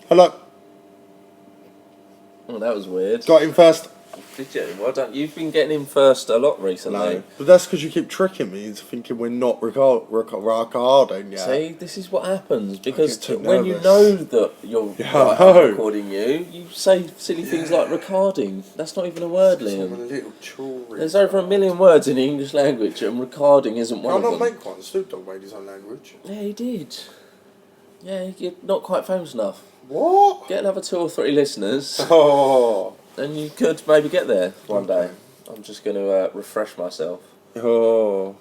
Hello. Oh, that was weird. Got him first. Did you? Well done. You've been getting in first a lot recently. No, but that's because you keep tricking me into thinking we're not recording yet. See, this is what happens because too when you nervous. know that you're I'm recording you say silly things like recording. That's not even a word, Liam. There's over 1 million words in the English language, and recording isn't one of them. Can I not make one? Snoop Dogg made his own language. Yeah, he did. Yeah, you're not quite famous enough. What? Get another 2 or 3 listeners. Oh. And you could maybe get there one day. I'm just going to refresh myself. Oh.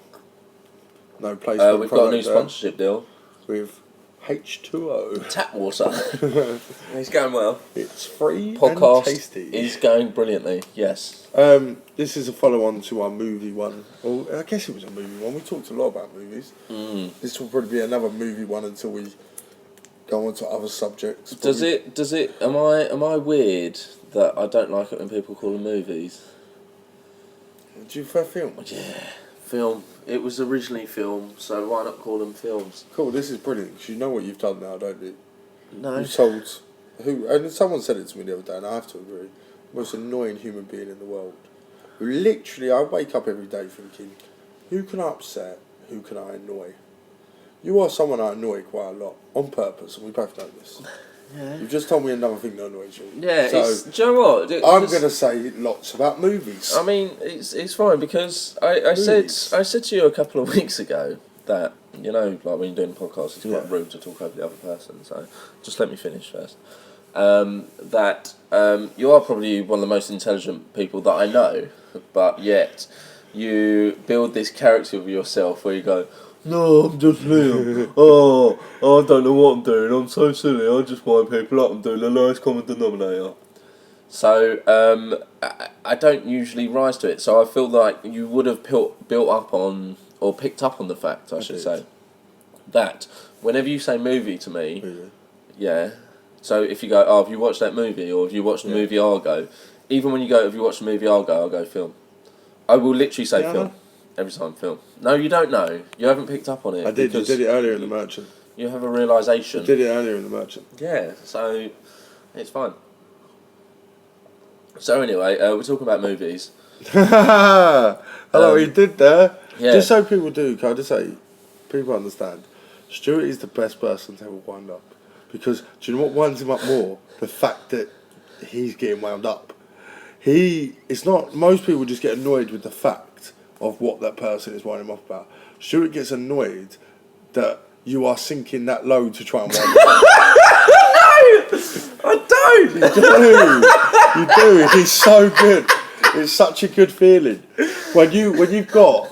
No place for we've got a new sponsorship deal. With H2O. Tap water. It's going well. It's free Podcast and tasty. Is going brilliantly, yes. This is a follow-on to our movie one. Well, I guess it was a movie one. We talked a lot about movies. This will probably be another movie one until we go on to other subjects. Does it? Am I weird that I don't like it when people call them movies? Do you prefer film? Yeah, film. It was originally film, so why not call them films? Cool, this is brilliant, because you know what you've done now, don't you? No. You told and someone said it to me the other day, and I have to agree, the most annoying human being in the world. Who literally, I wake up every day thinking, who can I upset, who can I annoy? You are someone I annoy quite a lot, on purpose, and we both know this. Yeah. You've just told me another thing that annoys you. Yeah, so do you know what? I'm going to say lots about movies. I mean, it's fine because I said to you a couple of weeks ago that, you know, like when you're doing a podcast, it's quite rude to talk over the other person, so just let me finish first. That you are probably one of the most intelligent people that I know, but yet you build this character of yourself where you go, no, I'm just Liam. I don't know what I'm doing. I'm so silly. I just wind people up. I'm doing the lowest common denominator. So I don't usually rise to it. So I feel like you would have built up on, or picked up on the fact, I should say, that whenever you say movie to me, yeah. So if you go, have you watched that movie, or have you watched the movie Argo? Even when you go, have you watched the movie Argo? I'll go film. I will literally say film. Every time film. No, you don't know. You haven't picked up on it. I did. You did it earlier in The Merchant. You have a realisation. You did it earlier in The Merchant. Yeah, so it's fine. So anyway, we're talking about movies. Hello, you did there. Yeah. Just so people do, can I just say, people understand, Stuart is the best person to ever wind up. Because do you know what winds him up more? The fact that he's getting wound up. It's not, most people just get annoyed with the fact of what that person is winding him up about. Stuart gets annoyed that you are sinking that low to try and wind him up. I don't! You do. It's so good. It's such a good feeling. When you've got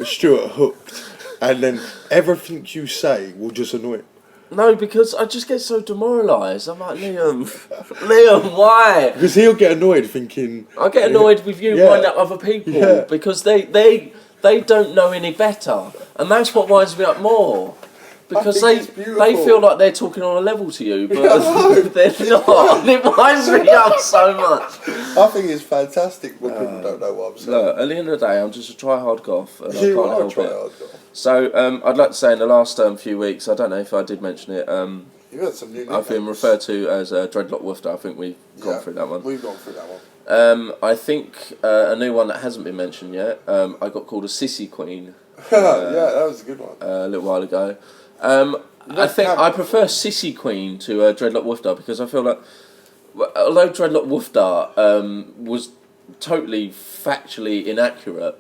Stuart hooked and then everything you say will just annoy him. No, because I just get so demoralised. I'm like, Liam, why? Because he'll get annoyed thinking... I get annoyed with you winding up other people because they don't know any better. And that's what winds me up more. Because they feel like they're talking on a level to you, but they're not. And it winds me up so much. I think it's fantastic when people don't know what I'm saying. Look, at the end of the day, I'm just a try-hard goth, and I can't help it. Goth. So, I'd like to say in the last few weeks, I don't know if I did mention it, You've had some new I've been referred to as Dreadlock Woofter. I think we've gone through that one. We've gone through that one. I think a new one that hasn't been mentioned yet, I got called a sissy queen. Yeah, that was a good one. A little while ago. I think I prefer Sissy Queen to Dreadlock Woofter because I feel like, although Dreadlock Woofter was totally factually inaccurate,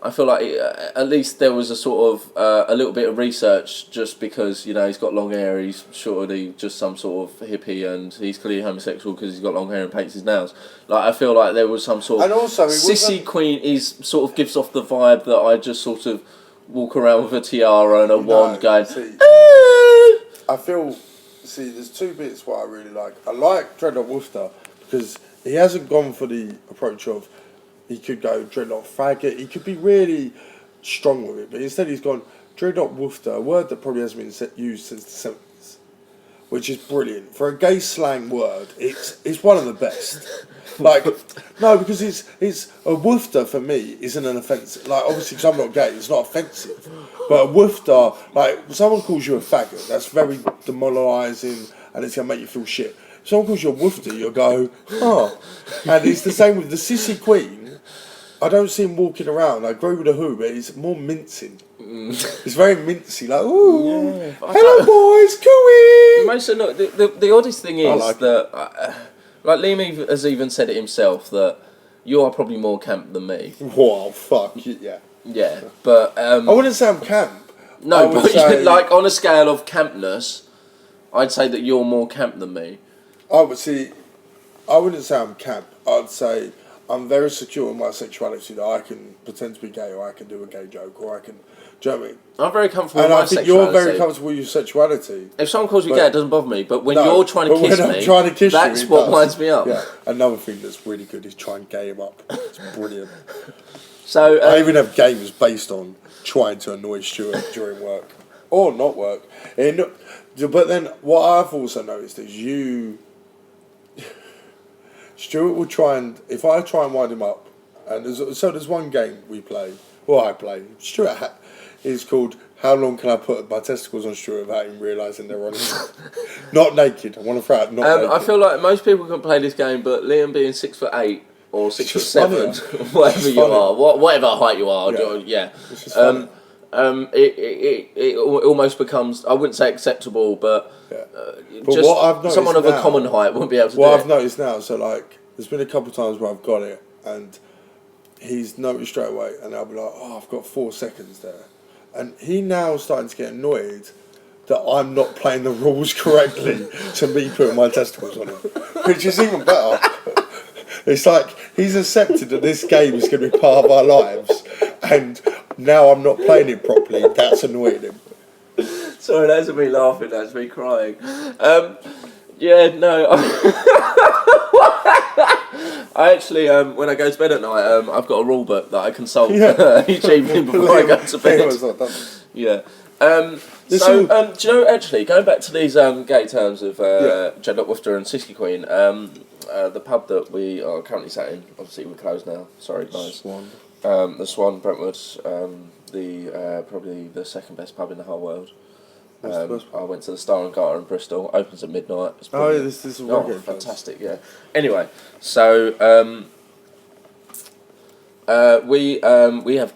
I feel like at least there was a sort of a little bit of research just because, you know, he's got long hair, he's surely just some sort of hippie and he's clearly homosexual because he's got long hair and paints his nails. Like, I feel like there was some sort of... And also, Sissy Queen sort of gives off the vibe that I just sort of walk around with a tiara and a wand going... I feel... See, there's two bits what I really like. I like Dreadlock Woofter because he hasn't gone for the approach of he could go Dreadlock Faggot. He could be really strong with it, but instead he's gone Dreadlock Woofter, a word that probably hasn't been used since the 70s. which is brilliant for a gay slang word. It's one of the best. Like, no, because it's a woofter for me isn't an offensive. Like, obviously, because I'm not gay, it's not offensive. But a woofter, like, someone calls you a faggot, that's very demoralising, and it's gonna make you feel shit. If someone calls you a woofter, you'll go, oh. And it's the same with the sissy queen. I don't see him walking around. I agree with the Who, but it's more mincing. It's very mincy, like, ooh, Yeah, hello boys, cooey. Most look, the oddest thing is that, like Liam has even said it himself, that you are probably more camp than me. Whoa, fuck, yeah. Yeah, but I wouldn't say I'm camp. No, but like on a scale of campness, I'd say that you're more camp than me. I would see. I wouldn't say I'm camp. I'd say I'm very secure in my sexuality that I can pretend to be gay, or I can do a gay joke, or I can. Do you know what I mean? I'm very comfortable and with my I think sexuality. you're very comfortable with your sexuality. If someone calls me gay, it doesn't bother me. But when you're trying to kiss me, that's what winds me up. Yeah. Another thing that's really good is try and gay him up. It's brilliant. So I even have games based on trying to annoy Stuart during work or not work. But then what I've also noticed is Stuart will try and, if I try and wind him up, and there's one game we play, well I play, Stuart is called How Long Can I Put My Testicles on Stuart Without Him Realising They're on him? Not naked, I want to throw out not naked. I feel like most people can play this game, but Liam being 6'8" or 6'7", whatever you are, whatever height you are, yeah. It almost becomes, I wouldn't say acceptable, but, but just what I've noticed someone of now, a common height wouldn't be able to do it. What I've noticed now, so like, there's been a couple of times where I've got it, and he's noticed straight away, and I'll be like, oh, I've got 4 seconds there. And he now starting to get annoyed that I'm not playing the rules correctly to me putting my testicles on him, which is even better. It's like he's accepted that this game is going to be part of our lives, and now I'm not playing it properly. That's annoying him. Sorry, that's me laughing. That's me crying. Yeah, no. I actually, when I go to bed at night, I've got a rule book that I consult each evening before I go to bed. Yeah. Do you know, actually, going back to these gay terms of Dreadlock Woofter and Sissy Queen, the pub that we are currently sat in, obviously we're closed now, sorry guys. Swan. The Swan, Brentwood, probably the second best pub in the whole world. I went to the Star and Garter in Bristol. Opens at midnight. It's this is fantastic. Yeah. Anyway, so we have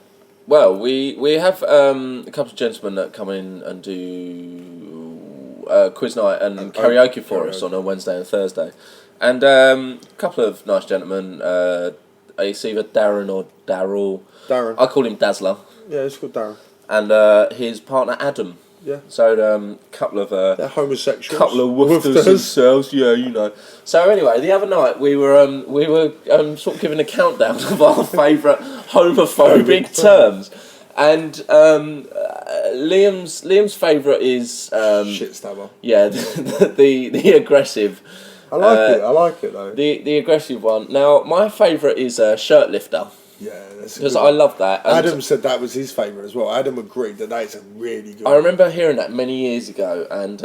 a couple of gentlemen that come in and do quiz night and karaoke for us on a Wednesday and Thursday, and a couple of nice gentlemen. It's either Darren or Daryl. Darren. I call him Dazzler. Yeah, it's called Darren. And his partner Adam. Yeah. So couple of they're homosexuals. Couple of woofers themselves, yeah, you know. So anyway, the other night we were sort of giving a countdown of our favourite homophobic terms, and Liam's favourite is shit stabber. Yeah, the aggressive. I like it though. The aggressive one. Now my favourite is shirt lifter. Yeah, that's because I love that. And Adam said that was his favourite as well. Adam agreed that is a really good. I remember hearing that many years ago, and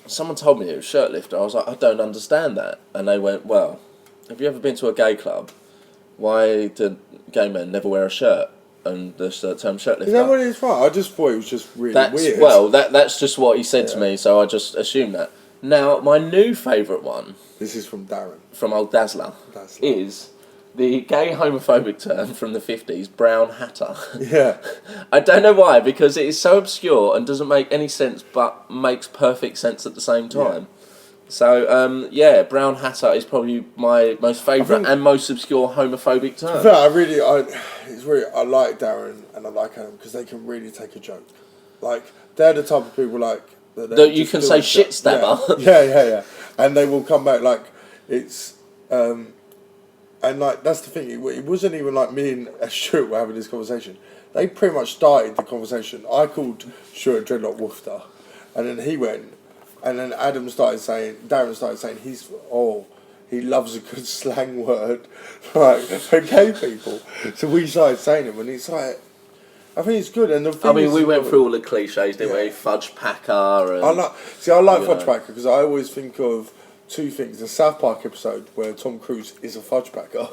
someone told me it was shirt lifter. I was like, I don't understand that, and they went, well, have you ever been to a gay club? Why do gay men never wear a shirt? And the term shirt lifter. Is that what it is? Right, I just thought it was just really weird. Well, that's just what he said to me, so I just assumed that. Now, my new favourite one. This is from Darren. From old Dazzler. Is the gay homophobic term from the 50s, brown hatter. Yeah. I don't know why, because it is so obscure and doesn't make any sense, but makes perfect sense at the same time. Yeah. So, brown hatter is probably my most favourite and most obscure homophobic term. I like Darren and I like Adam because they can really take a joke. Like, they're the type of people that you can say shit stabber. Yeah. And they will come back like, it's... And like that's the thing. It wasn't even like me and Stuart were having this conversation. They pretty much started the conversation. I called Stuart Dreadlock Woofter, and then he went, and then Darren started saying he loves a good slang word, like for gay people. So we started saying them, and it's like I think it's good. And the thing we went through all the cliches, didn't we? Fudge Packer. And, I like Fudge Packer because I always think of two things: the South Park episode where Tom Cruise is a fudge packer,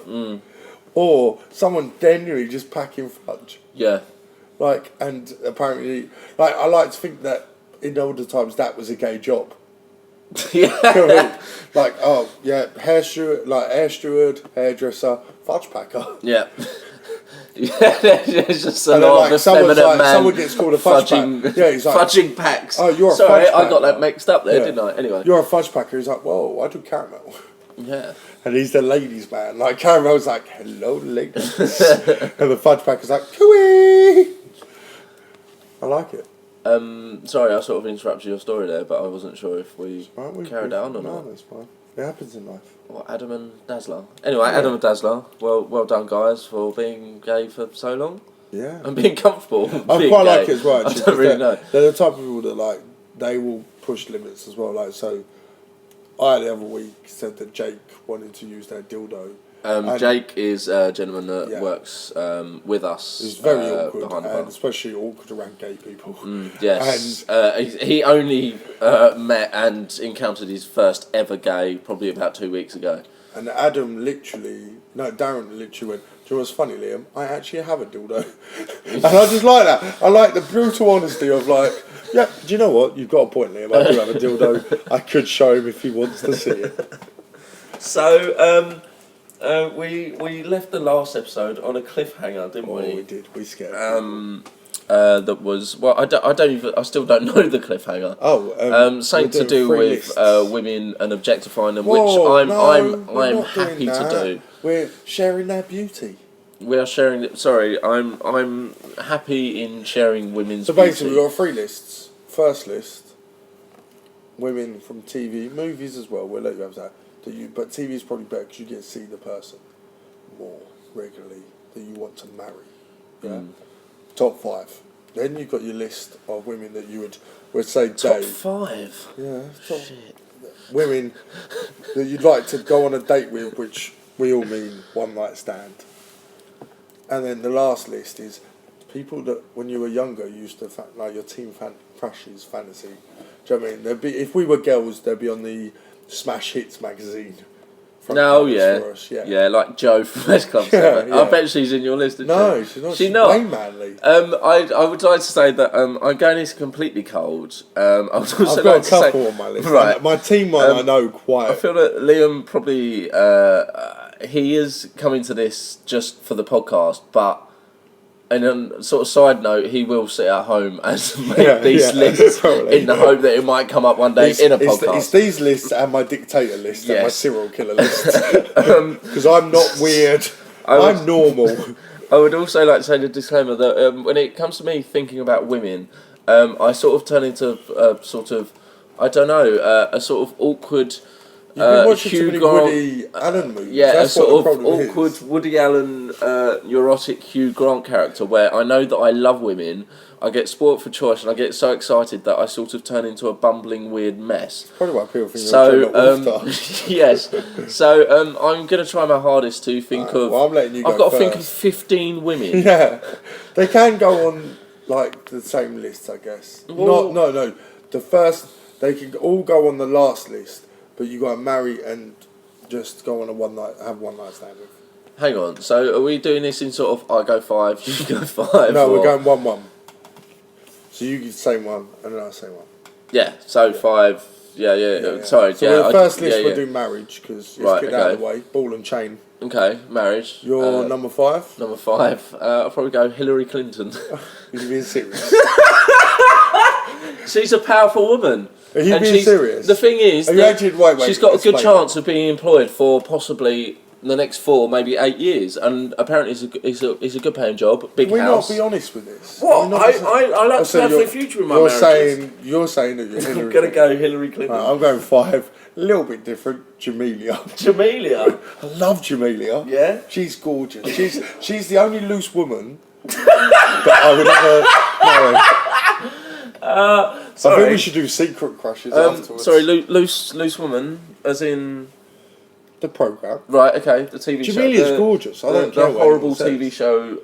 or someone genuinely just packing fudge. Yeah. Like, and apparently, like, I like to think that in older times that was a gay job. Yeah. You know what I mean? Like, oh yeah, air steward, hairdresser, fudge packer. Yeah. Yeah, it's just a And lot then, of effeminate man. someone gets called a fudge packer. Yeah, he's like, fudging packs. Oh, you're a Sorry, fudge packer. I got that mixed up there, didn't I? Anyway. You're a fudge packer. He's like, whoa, I do caramel. Yeah. And he's the ladies' man. Like, caramel's like, hello, ladies. And the fudge packer's like, cooey. I like it. Sorry, I sort of interrupted your story there, but I wasn't sure if we carried on or not. No, that's fine. It happens in life. What, Adam and Dazzler? Anyway, Adam and Dazzler, well done, guys, for being gay for so long. Yeah. And being comfortable. I quite like it as well, actually. I don't really know. They're the type of people that, like, they will push limits as well. Like, so, I, the other week, said that Jake wanted to use their dildo. Jake is a gentleman that works with us. It's very awkward, behind the and bar. especially awkward around gay people. Yes, and he only met and encountered his first ever gay probably about 2 weeks ago. And Darren literally went, do you know what's funny, Liam? I actually have a dildo. And I just like that. I like the brutal honesty of like, yeah, do you know what? You've got a point, Liam. I do have a dildo. I could show him if he wants to see it. So, we left the last episode on a cliffhanger, didn't we? Oh, we did. We scared. That was I still don't know the cliffhanger. Something to do with women and objectifying them, which I'm happy to do. We're sharing their beauty. We are sharing it. Sorry, I'm happy in sharing women's. So basically, beauty. we've got 3 lists. First list, women from TV, movies as well. We'll let you have that. But TV is probably better because you get to see the person more regularly that you want to marry. Yeah. Top 5. Then you've got your list of women that you would say Top date. 5. Yeah. Shit. Women that you'd like to go on a date with, which we all mean one night stand. And then the last list is people that when you were younger used to like your teen crushes fantasy. Do you know what I mean? They'd be, if we were girls, they'd be on the Smash Hits magazine. No, yeah, like Jo from West Club 7. I bet she's in your list. No, she's not. She's not. Way manly. I would like to say that I'm going into completely cold. I would also I've got like a to couple say, on my list. Right. My team one I know quite. I feel that Liam probably he is coming to this just for the podcast, but. And on sort of side note, he will sit at home and make these lists in the hope that it might come up one day in a podcast. It's these lists and my dictator list and my serial killer list. Because I'm not weird. I'm normal. I would also like to say the disclaimer that when it comes to me thinking about women, I sort of turn into a sort of, I don't know, a sort of awkward... You've been watching too many Woody Allen movies. Yeah, that's a sort what of awkward is. Woody Allen, neurotic Hugh Grant character where I know that I love women, I get spoilt for choice, and I get so excited that I sort of turn into a bumbling, weird mess. Probably why people think you're a yes. So I'm going to try my hardest to think of... Well, I'm letting you go I've got first. to think of 15 women. Yeah. They can go on, like, the same list, I guess. Well, No. The first... They can all go on the last list. But you got to marry and just go on have one night stand with. Hang on, so are we doing this in sort of I go 5, you go 5? No, we're going 1-1. So you say one and then I say one. Yeah, so 5. Yeah. Sorry, so the first list we'll do marriage because let's get that out of the way. Ball and chain. Okay, marriage. You're number 5? Number 5. I'll probably go Hillary Clinton. You're being serious. She's a powerful woman. Are you being serious? The thing is, she's got a good chance of being employed for possibly the next 4, maybe 8 years, and apparently it's a good paying job, big house. Can we not be honest with this? What? I like to have a future in my marriage. You're saying that you're Hillary I'm going to go Hillary Clinton. I'm going 5. A little bit different. Jamelia. I love Jamelia. Yeah? She's gorgeous. She's the only loose woman that I would ever marry. Sorry. I think we should do secret crushes afterwards. Sorry, loose woman, as in... The programme. Right, okay, the TV show. Jamelia's gorgeous. I don't care the what horrible anyone TV says. show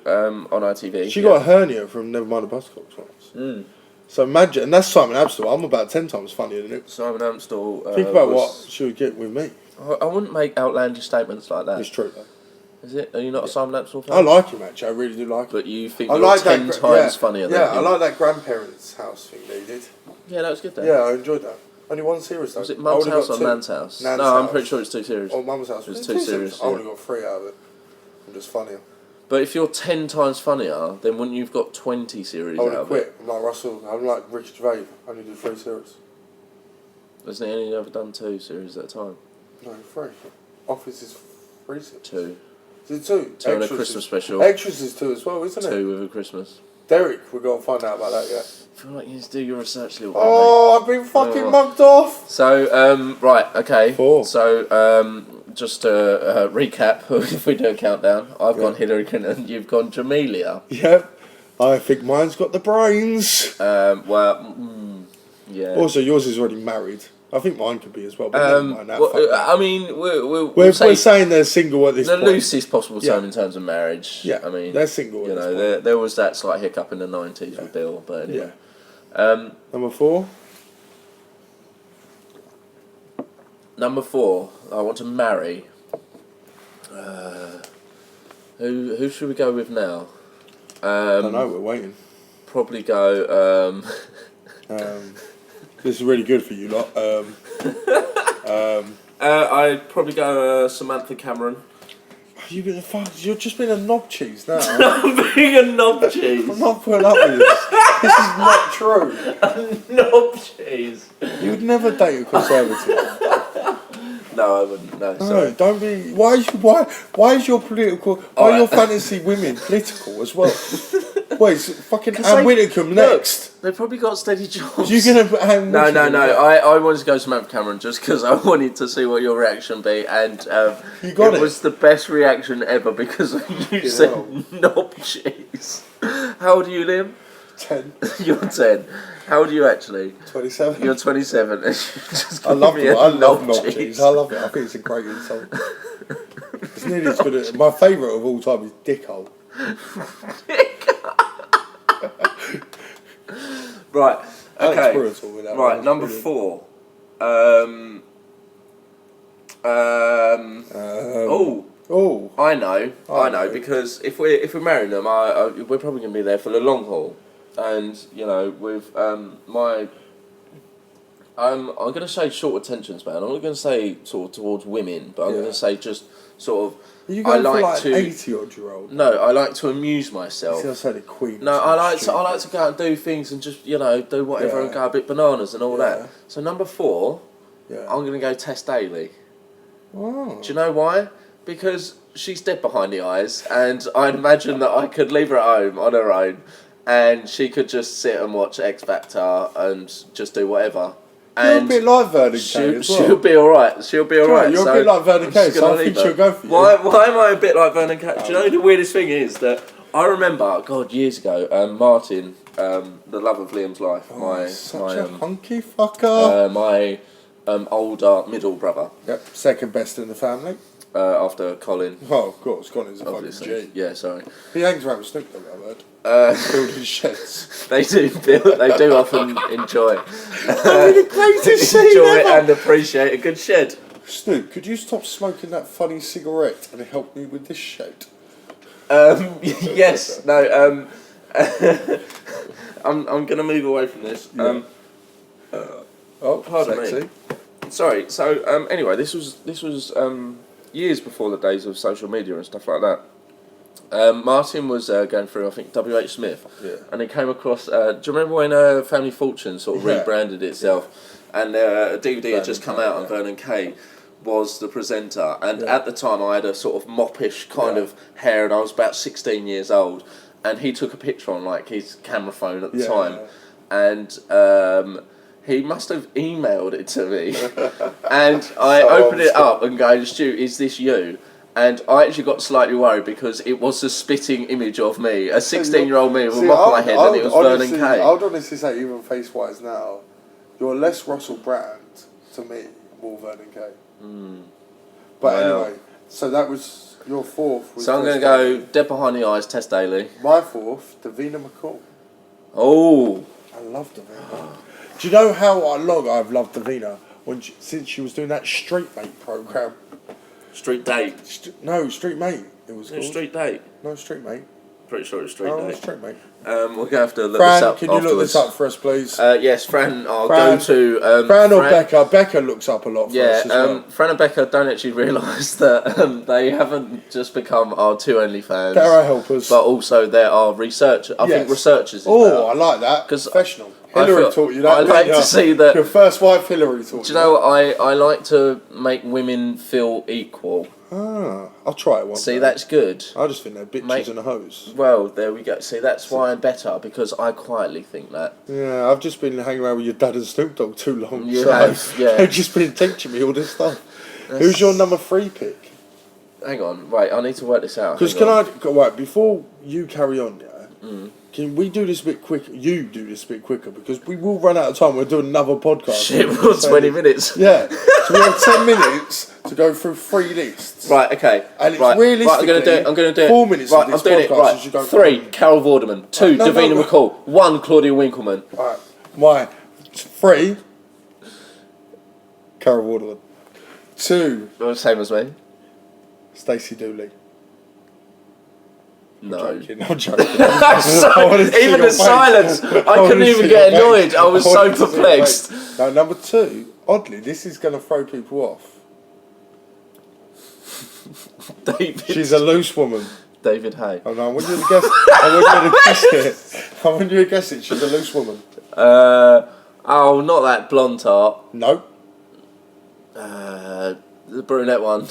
on ITV. She got a hernia from Nevermind the Buzzcocks once. Mm. So imagine, and that's Simon Amstel. I'm about 10 times funnier than it. Simon Amstel. Think about what she would get with me. I wouldn't make outlandish statements like that. It's true though. Is it? Are you not a Simon Amstel fan? I like him actually. I really do like him. But you think I you're like 10 times funnier than him. him? I like that grandparents' house thing they did. Yeah, that was good though. Yeah, I enjoyed that. Only one series though. Was it Mum's I only House got or two. Nan's House? Nan's No, House. I'm pretty sure it's 2 series. Or Mum's House. It was It 2 series. I only got 3 out of it. I'm just funnier. But if you're 10 times funnier, then wouldn't you've got 20 series I would out have of it? quit. I'm like Russell. I'm like Ricky Gervais. I only do 3 series. Hasn't he only ever done 2 series at a time? No, 3. Office is 3 series. 2. Is it 2? 2 and a Christmas special. Extras is 2 as well, isn't it? 2 with a Christmas. Derek, we've got to find out about that yet. I feel like you need to do your research a little bit. Oh, I've been fucking mugged off. So, right, okay. 4. So, just to recap, if we do a countdown, I've gone Hillary Clinton, you've gone Jamelia. Yep. I think mine's got the brains. Yeah. Also, yours is already married. I think mine could be as well, but never mind that. well, fuck that. I mean, We're saying they're single at this the point. The loosest possible term in terms of marriage. Yeah, I mean, they're single You at know, this point. there was that slight hiccup in the 90s with Bill, but anyway. Yeah. Number 4? Number 4, I want to marry. Who should we go with now? I don't know, we're waiting. Probably go... This is really good for you lot. I'd probably go Samantha Cameron. You're just being a knob cheese now. I'm being a knob cheese. I'm not putting up with this. This is not true. A knob cheese. You would never date a conservative. No, I wouldn't. No, sorry. No, don't be. Why is your political? Why are your fantasy women political as well? Wait, it's fucking Anne Widdecombe next. They've probably got steady jobs. You're gonna put Anne No. Widdecombe I wanted to go Samantha Cameron just because I wanted to see what your reaction would be, and you got it. It was the best reaction ever because you said knob cheese. How old are you, Liam? 10. You're 10. How old are you actually? 27. You're 27. Just I love me it. a I love knob cheese. cheese. I love it. I think it's a great insult. It's nearly as good as my favourite of all time is dickhole. Right. Okay. Brutal with that right. one. Number Brilliant. 4. I know because if we're marrying them, we're probably going to be there for the long haul, and you know with I'm going to say short attention span. I'm not going to say sort of towards women, but I'm going to say just sort of. Are you going for like 80-odd-year-old? No, I like to amuse myself. I said the Queen. No, I like to go out and do things and just do whatever and go a bit bananas and all that. So number 4, I'm going to go Tess Daly. Oh. Do you know why? Because she's dead behind the eyes, and I'd imagine that I could leave her at home on her own, and she could just sit and watch X Factor and just do whatever. You're a bit like Vernon Kay as well. She'll be alright. She'll be alright. You're a bit like Vernon Kay, so I think she'll go for you. Why am I a bit like Vernon Kay? Do you know the weirdest thing is that I remember, God, years ago, Martin, the love of Liam's life, such a hunky fucker. My older middle brother. Yep, second best in the family. After Colin. Oh, of course, Colin's a Obviously. fucking G. Yeah, sorry. He hangs around with Snoop Dogg, I've heard. Building sheds. They do often enjoy. The greatest scene enjoy ever. and appreciate a good shed. Snoop, could you stop smoking that funny cigarette and help me with this shed? Yes. No. I'm going to move away from this. Yeah. Pardon sexy. me. Sorry. So anyway, this was years before the days of social media and stuff like that. Martin was going through, I think, W.H. Smith, and he came across. Do you remember when Family Fortune sort of rebranded itself, and a DVD had just come out, and Vernon Kay was the presenter, and at the time I had a sort of moppish kind of hair, and I was about 16 years old, and he took a picture on like his camera phone at the time, and he must have emailed it to me, and I opened it up and go, Stu, is this you? And I actually got slightly worried because it was a spitting image of me, a 16-year-old me with a mop on my head, and it was Vernon Kay. I would honestly say, even face-wise now, you're less Russell Brand to me, more Vernon Kay. But anyway, so that was your fourth. So I'm going to go Dead Behind the Eyes, Tess Daly. My fourth, Davina McCall. Oh. I love Davina. Do you know how long I've loved Davina? Since she was doing that Street Mate program. Street Date. Street Mate. It was called. Street Date. No, Street Mate. Pretty sure it's Street Date. Street Mate. We're going to have to look Fran, this up can you afterwards. look this up for us, please? Yes, Fran. I'll go to... Fran or Becca? Becca looks up a lot for us as well. Fran and Becca don't actually realise that they haven't just become our two only fans. They're our helpers. But also there are researchers. I think researchers is better. I like that. Professional. Hillary taught you that. I like to see that... Your first wife, Hillary, taught you. Do you know what? I like to make women feel equal. I'll try it once. See, that's good. I just think they're bitches and hoes. Well, there we go. See, that's why I'm better, because I quietly think that. Yeah, I've just been hanging around with your dad and Snoop Dogg too long. You have, yeah. They've just been teaching me all this stuff. Who's your number 3 pick? Hang on, right, I need to work this out. Because before you carry on, can we do this a bit quicker? You do this a bit quicker, because we will run out of time. We'll do another podcast. Shit, we're on 20 minutes. Yeah, so we have 10 minutes to go through 3 lists. Right, okay. And it's realistically, I'm going to do it. 4 minutes right, of this I'm doing podcast. it. Right, 3, Carol Vorderman. 2, Davina McCall. 1, Claudia Winkleman. Alright, my 3, Carol Vorderman. 2, same as me. Stacey Dooley. No. I'm joking. Even the silence, I couldn't even get annoyed. I was so perplexed. Now, number 2, oddly, this is going to throw people off. David. She's a loose woman. David Hay. Oh no, I want you to guess. I want you to guess it. She's a loose woman. Not that blonde tart. No. The brunette one.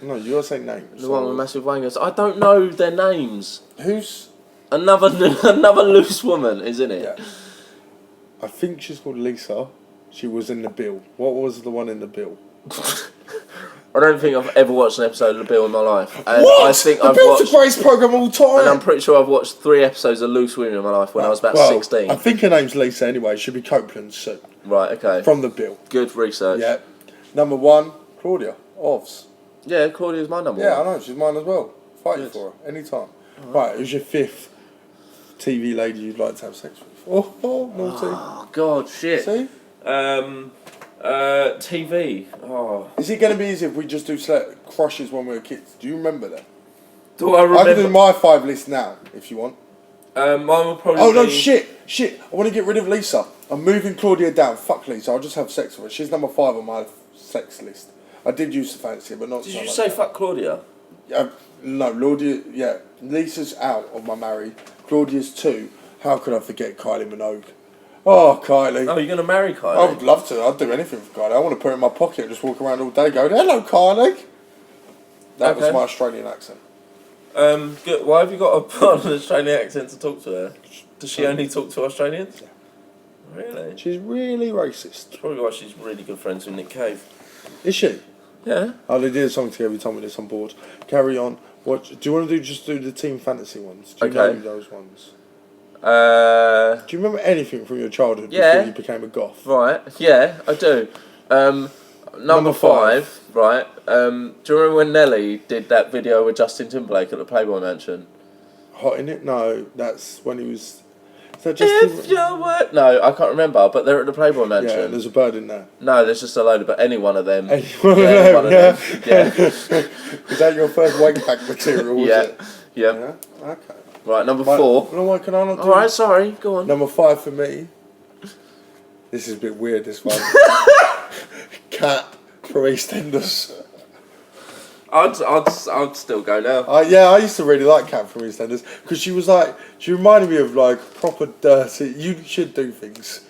No, you gotta say names. The one with massive wangers. I don't know their names. Who's? Another loose woman, isn't it? Yeah. I think she's called Lisa. She was in The Bill. What was the one in The Bill? I don't think I've ever watched an episode of The Bill in my life. And What? I think The Bill's the greatest programme of all time. And I'm pretty sure I've watched 3 episodes of Loose Women in my life when I was about 16. I think her name's Lisa anyway. It should be Copeland's soon. Right, okay. From The Bill. Good research. Yeah. Number 1, Claudia Ovs. Yeah, Claudia's my number 1. Yeah, I know. She's mine as well. Fight you for her. Anytime. Right, who's your 5th TV lady you'd like to have sex with? Oh, naughty. Oh, God, shit. See? TV. Oh. Is it going to be easy if we just do crushes when we were kids? Do you remember that? Do I remember? I can do my 5 list now, if you want. Mine will probably Oh, no, shit. I want to get rid of Lisa. I'm moving Claudia down. Fuck Lisa. I'll just have sex with her. She's number 5 on my sex list. I did used to fancy her, but not Did so you much. say fuck Claudia? No, Claudia, yeah. Lisa's out of my marry. Claudia's 2. How could I forget Kylie Minogue? Oh, Kylie. Oh, you're going to marry Kylie? I would love to. I'd do anything for Kylie. I want to put her in my pocket and just walk around all day going, hello, Kylie. That was my Australian accent. Good. Why have you got to put on an Australian accent to talk to her? Does she only talk to Australians? Yeah. Really? She's really racist. That's probably why she's really good friends with Nick Cave. Is she? Yeah. Oh, they did a song together. You told me this on board. Carry on. What do you want to do? Just do the team fantasy ones. Do you know those ones? Do you remember anything from your childhood before you became a goth? Right. Yeah, I do. Number 5. Right. Do you remember when Nelly did that video with Justin Timberlake at the Playboy Mansion? Hot in it? No, that's when he was. Is that If you were... No, I can't remember, but they're at the Playboy Mansion. Yeah, there's a bird in there. No, there's just a load of... But any one of them. Any one of them. Yeah. Is that your first wank pack material, was it? Yeah. Okay. Right, number 4. No, why can I not do? Alright, sorry, go on. Number 5 for me. This is a bit weird, this one. Cat from EastEnders. I'd still go now. Yeah, I used to really like Cat from EastEnders because she was like, she reminded me of like proper dirty. You should do things.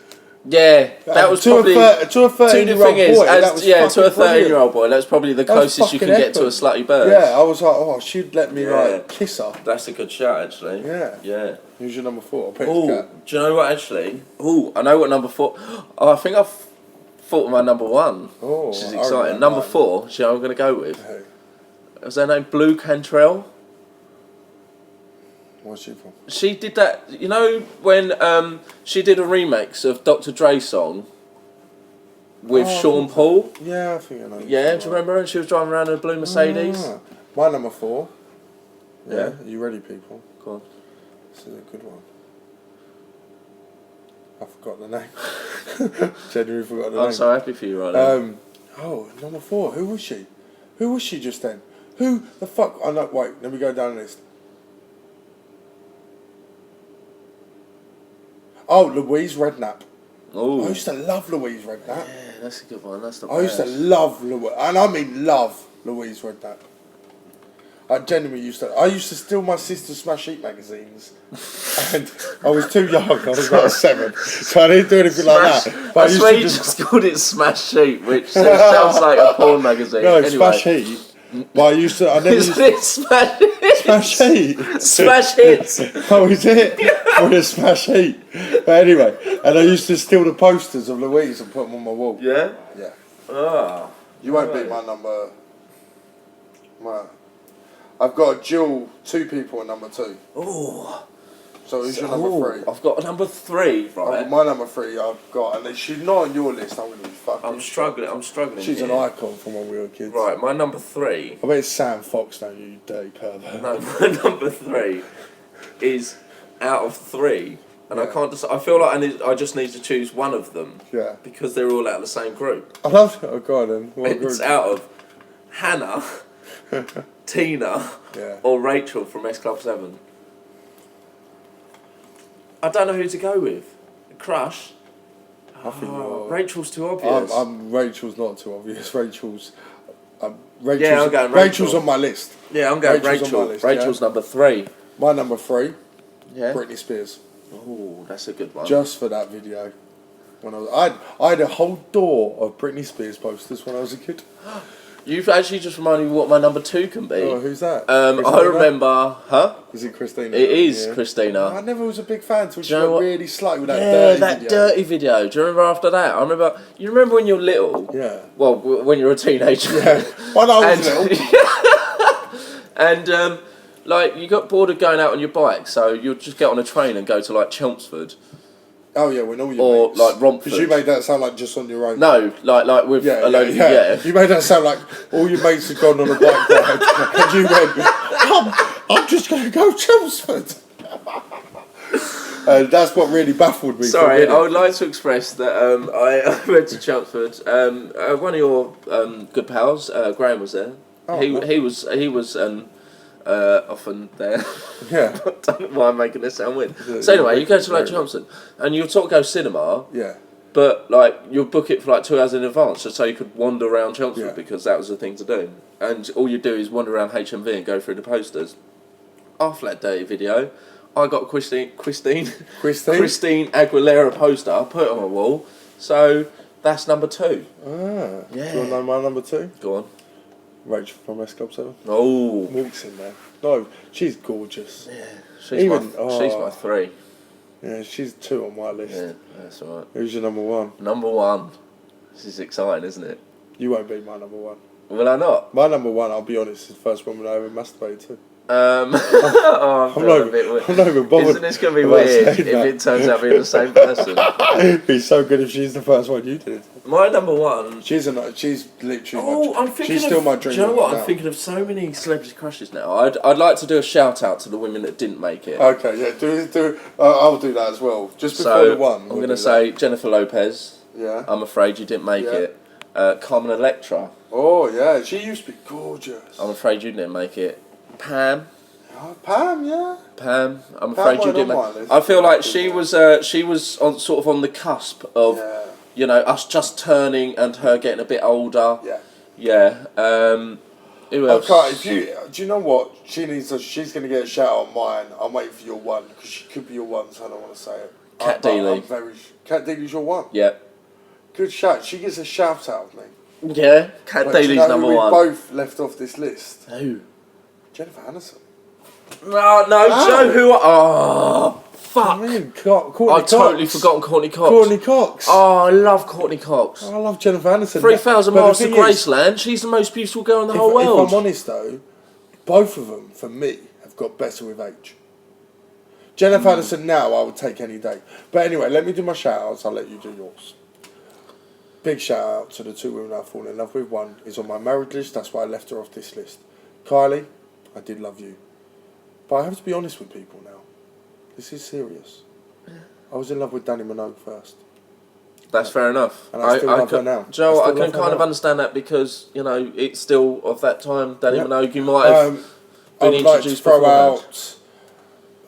Yeah, that was to probably to a 13-year-old boy. To a 13-year-old boy. That's probably the closest you can get to a slutty bird. Yeah, I was like, oh, she'd let me like kiss her. That's a good shout, actually. Yeah. Who's your number 4? Oh, do you know what? Actually, I know what number 4. Oh, I think I've thought of my number 1. Oh, which is exciting. Number 4. Do you know what I'm going to go with? Who? Was her name Blue Cantrell? What's she from? She did that, you know, when she did a remix of Dr. Dre's song. with Sean Paul. Yeah, I think I know. Yeah, do you remember? And she was driving around in a blue Mercedes. Ah. My number 4. Yeah. Yeah. Are you ready, people? Go on. This is a good one. I forgot the name. Genuinely forgot the name. I'm so happy for you right now. Number 4. Who was she? Who was she just then? Who the fuck? Oh no, wait. Let me go down the list. Oh, Louise Redknapp. Oh. I used to love Louise Redknapp. Yeah, that's a good one. That's the I used to love Louise, and I mean love Louise Redknapp. I genuinely used to. I used to steal my sister's Smash Heat magazines, and I was too young. I was about 7, so I didn't do anything like that. But I swear you just called it Smash Sheet, which sounds like a porn magazine. No, anyway. Smash Heat. But I used to. I never used Isn't it Smash Hits? Smash Heat. Smash Hits. Oh, is it? Or a Smash Heat. But anyway, and I used to steal the posters of Louise and put them on my wall. Yeah? Yeah. Ah. You won't beat my number. I've got a dual 2 people at number 2. Oh. So who's your number 3? I've got a number 3, right? My number 3 I've got, and if she's not on your list, I'm going to be fucking... I'm struggling She's here. an icon from when we were kids. Right, my number 3... I bet it's Sam Fox now, you dirty pervert. No, my number 3 is out of 3, and Yeah. I can't decide. I feel like I just need to choose one of them. Yeah. Because they're all out of the same group. I love it. Oh, go on then. What It's group? out of Hannah, Tina, Yeah. or Rachel from S Club 7. I don't know who to go with. Crush. I think you're... Rachel's too obvious. Rachel's not too obvious. Rachel's Yeah, I'm going Rachel's Rachel. on my list. Yeah, I'm going Rachel's on Rachel. my list, Rachel's number 3. My number 3, Yeah. Britney Spears. Oh, that's a good one. Just for that video. When I had a whole door of Britney Spears posters when I was a kid. You've actually just reminded me what my number 2 can be. Oh, who's that? I Christina? remember, Is it Christina? It is Yeah. Christina. I never was a big fan until she Do you know got what? really slutty with that Yeah, dirty that video. dirty video. Do you remember after that? You remember when you're little? Yeah. Well, when you're a teenager. Yeah. When I was little. And, like, you got bored of going out on your bike, so you'll just get on a train and go to, like, Chelmsford. Oh yeah, when all your Or, mates. like, Romford. Because you made that sound like just on your own. No, like with a load of... Yeah. You made that sound like all your mates had gone on a bike ride and you went, I'm just going to go Chelmsford. That's what really baffled me. Sorry, I would like to express that I went to Chelmsford. One of your good pals, Graham, was there. Oh, He was often there. Yeah. I don't know why I'm making this sound weird. Yeah, So anyway, you go to like very Chelmsford, and you'll sort of go cinema. Yeah. But like you'll book it for like 2 hours in advance, just so you could wander around Chelmsford Yeah. because that was the thing to do. And all you do is wander around HMV and go through the posters. After that dirty video, I got Christine Aguilera poster. I put it on my wall. So that's number 2. Ah. Yeah. Do you want to know my number 2? Go on. Rachel from S Club 7. Oh. Walks in there. No, she's gorgeous. Yeah. She's my 3. Yeah, she's 2 on my list. Yeah, that's all right. Who's your number 1? Number 1. This is exciting, isn't it? You won't be my number 1. Will I not? My number 1, I'll be honest, is the first woman I ever masturbated to. Oh, I'm not even bothered. Isn't this going to be weird if it turns out being the same person? It'd be so good if she's the first one you did. My number 1. She's literally I'm thinking she's still my dream. Do you know what? now. I'm thinking of so many celebrity crushes now. I'd like to do a shout out to the women that didn't make it. Okay, yeah, I'll do that as well. Just before So the one. I'm going to say Jennifer Lopez. Yeah. I'm afraid you didn't make it. Carmen Electra. Oh yeah, she used to be gorgeous. I'm afraid you didn't make it. Pam. Oh, Pam, yeah. Pam. I'm afraid you didn't on make it. my I feel like list. she was on sort of on the cusp of Yeah. you know us just turning and her getting a bit older. Yeah. Yeah. Who else? Okay, do you know what? She's going to get a shout out on mine. I'm waiting for your 1 because she could be your 1, so I don't want to say it. Cat Deeley. Cat Deeley's your 1. Yeah. Good shout. She gets a shout out of me. Yeah. Cat But do Deeley's you know number who 1. We both left off this list. Who? Jennifer Aniston. No, Joe. Who? Oh, fuck! I mean, Courtney I've Cox. totally forgotten Courtney Cox. Courtney Cox. Oh, I love Courtney Cox. I love Jennifer Aniston. 3,000 But the miles to thing is, Graceland. She's the most beautiful girl in the whole world. If I'm honest though, both of them, for me, have got better with age. Jennifer Aniston now, I would take any day. But anyway, let me do my shout outs, I'll let you do yours. big shout out to the 2 women I've fallen in love with. One is on my marriage list, that's why I left her off this list. Kylie, I did love you. But I have to be honest with people now. This is serious. I was in love with Danny Minogue first. That's fair enough. And I still love her now. Do you know what? I can kind of understand that because, you know, it's still of that time. Danny Minogue, you might have been introduced beforehand.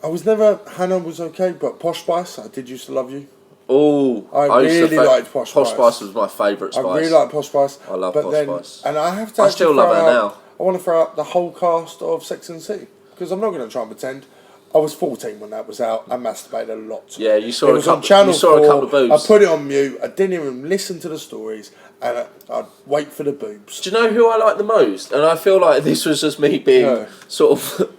I was never... Hannah was okay, but Posh Spice, I did used to love you. Oh, I really liked Posh Spice. Posh Spice was my favourite Spice. I really liked Posh Spice. I love Posh Spice. And I have to I still love her now. I want to throw out the whole cast of Sex and the City. Because I'm not going to try and pretend. I was 14 when that was out. I masturbated a lot. Yeah, you saw a couple of boobs. I put it on mute. I didn't even listen to the stories. And I'd wait for the boobs. Do you know who I like the most? And I feel like this was just me being sort of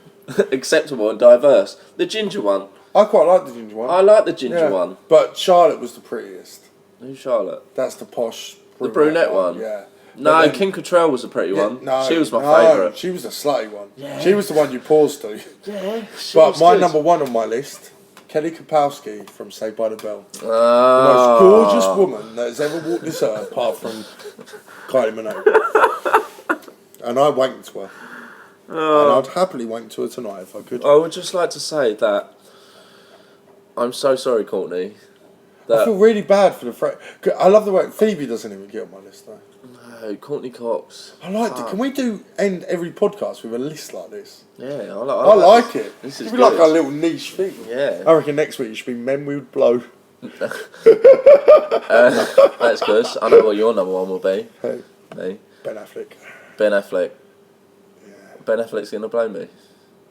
acceptable and diverse. The ginger one. I quite like the ginger one. I like the ginger one. But Charlotte was the prettiest. Who's Charlotte? That's the posh The brunette one? Yeah. No, Kim Cattrall was the pretty one. No, she was my favourite. She was the slutty one. Yeah. She was the one you paused to. Yeah, but my number one on my list, Kelly Kapowski from Saved by the Bell. The most gorgeous woman that has ever walked this earth, apart from Kylie Minogue. And I wanked to her. And I'd happily wank to her tonight if I could. I would just like to say that I'm so sorry, Courtney. I feel really bad for the friend. I love the way Phoebe doesn't even get on my list though. No, Courtney Cox. I like it. Can we end every podcast with a list like this? Yeah, I like it. This is It'd be like a little niche thing. Yeah. I reckon next week it should be Men We Would Blow. That's good. I know what your number one will be. Hey. Me. Ben Affleck. Ben Affleck. Yeah. Ben Affleck's gonna blow me.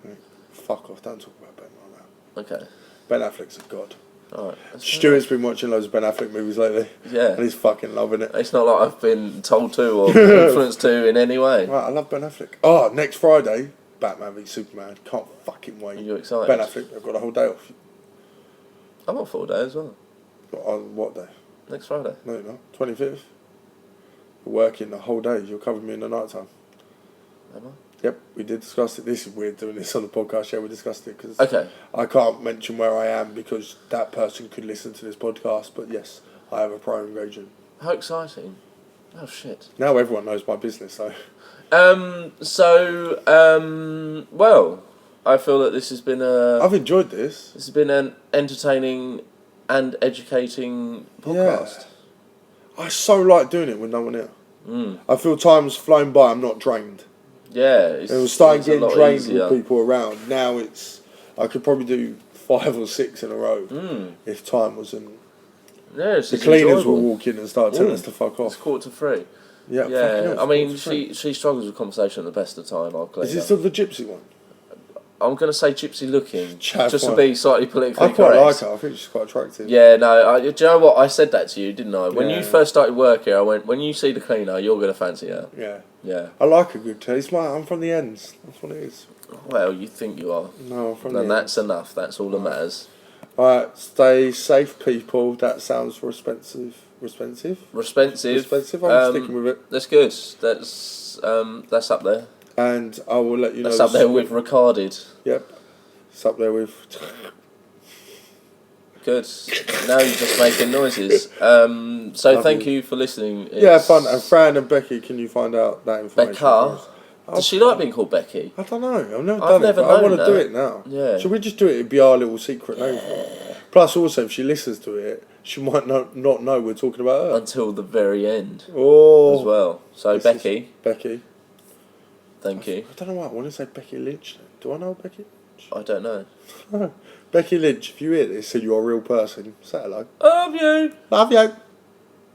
Yeah. Fuck off! Don't talk about Ben like that. Okay. Ben Affleck's a god. Alright. Stuart's been watching loads of Ben Affleck movies lately. Yeah. And he's fucking loving it. It's not like I've been told to or influenced to in any way. Right, I love Ben Affleck. Oh, next Friday, Batman v Superman. Can't fucking wait. Are you excited? Ben Affleck, I've got a whole day off. I'm on 4 days as well. On what day? Next Friday. No, you're not. 25th. You're working the whole day. You'll cover me in the night time. Am I? Yep, we did discuss it. This is weird doing this on the podcast. Yeah, we discussed it because I can't mention where I am because that person could listen to this podcast. But yes, I have a prior engagement. How exciting! Oh shit! Now everyone knows my business, though. Well, I feel that this has been I've enjoyed this. This has been an entertaining and educating podcast. Yeah. I so like doing it with no one here. Mm. I feel time's flown by. I'm not drained. Yeah, it was starting getting drained easier. with people around. Now I could probably do 5 or 6 in a row if time wasn't. Yeah, it's the cleaners enjoyable. will walk in and start telling us to fuck off. It's 2:45. Yeah, yeah. I mean, she struggles with conversation at the best of time. I'll clean. Is it still the gypsy one? I'm going to say gypsy looking, Chad just one. to be slightly politically I quite correct. like her. I think she's quite attractive. Yeah, no. Do you know what? I said that to you, didn't I? When Yeah. you first started work here, I went, when you see the cleaner, you're going to fancy her. Yeah. Yeah. I like a good taste. I'm from the ends. That's what it is. Well, you think you are. No, I'm from then the that's ends. enough. That's all that matters. Alright, stay safe, people. That sounds responsive. Responsive. I'm sticking with it. That's good. That's up there. And I will let you know. That's up there with recorded. Yep. It's up there with. Good. Now you're just making noises. So thank you for listening. Yeah, fun. And Fran and Becky, can you find out that information? Becca? Does she like being called Becky? I don't know. I've never I've done never it. But I want known to do that. it now. Yeah. Should we just do it? It'd be our little secret name for it. Plus, also, if she listens to it, she might not know we're talking about her. Until the very end. Oh. As well. So, Becky. Becky. Thank you. I don't know why. I want to say Becky Lynch. Do I know Becky Lynch? I don't know. Becky Lynch, if you hear this and you're a real person, say hello. Love you. Love you.